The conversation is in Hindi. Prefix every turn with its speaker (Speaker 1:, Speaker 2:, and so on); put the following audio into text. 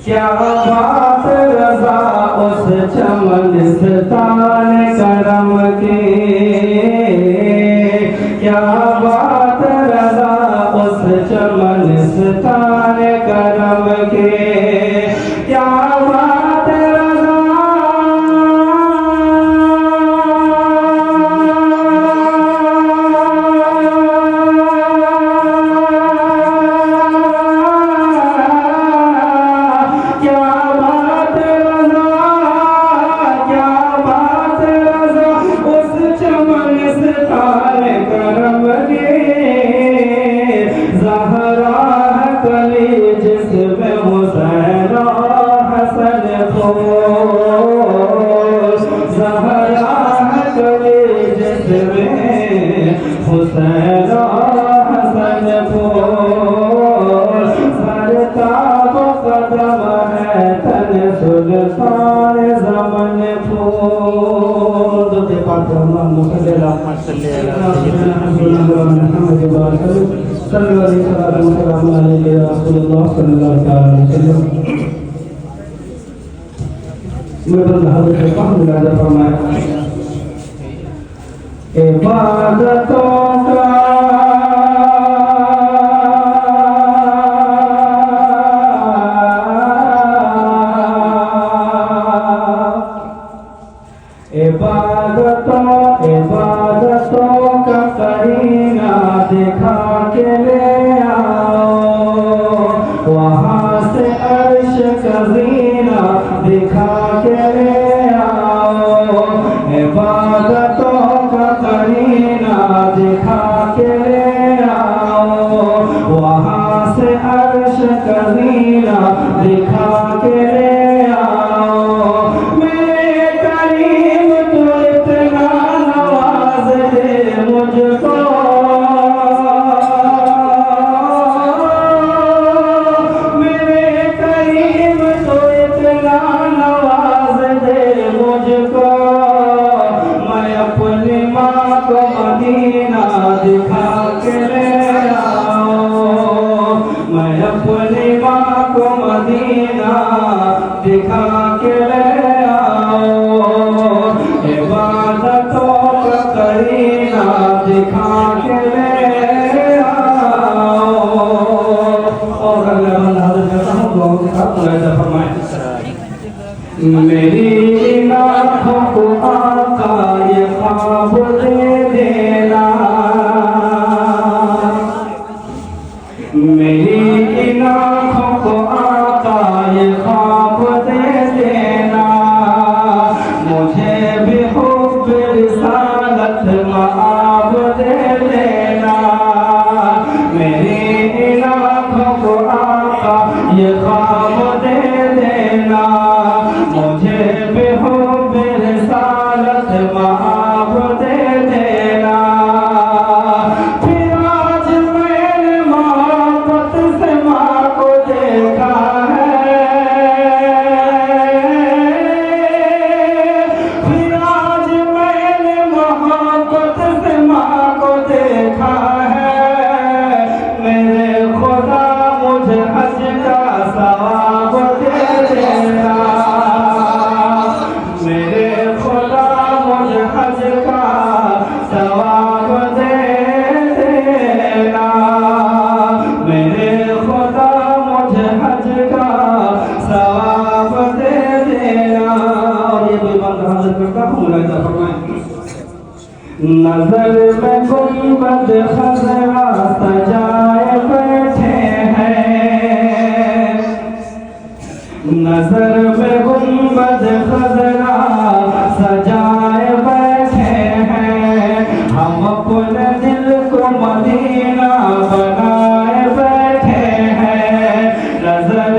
Speaker 1: क्या बात रज़ा उस चमनिस्तान करम की, क्या बात रज़ा उस चमनिस्तान करम की, क्या बात रज़ा इबादतों का इबादतों का करीना दिखा के ले आओ, वहाँ से अर्श का ज़ीना दिखा के ले आओ, इबादतों का करीना दिखा के ले आओ, वहाँ से अर्श का ज़ीना दिखा के ले दिखा के ले आओ, मैं अपनी माँ को मुलाहिजा फरमाएं। मेरी आँखों को आका ये ख्वाब दे देना, मेरी आँखों को आका ये ख्वाब दे देना, मुझे भी हुब्ब रिसालत मआब दे देना। मेरी आँखों को आका ये ख्वाब दे देना, मुझे भी हुब्ब रिसालत मआब दे देना। फिर आज मैंने मोहब्बत से माँ को देखा है, फिर आज मैंने मोहब्बत से माँ को देखा है। मेरे खुदा मुझे हज का सवाब दे देना, मेरे खुदा मुझे हज का सवाब दे देना, मेरे खुदा मुझे हज का सवाब दे देना। और ये बेईमान हाजिर करता हूँ, मुलाहिजा फरमाएं। नजर में गुंबद खजरा सजाए बैठे हैं, नजर में गुंबद खजरा सजाए बैठे हैं। हम अपने दिल को मदीना बनाए बैठे हैं। नजर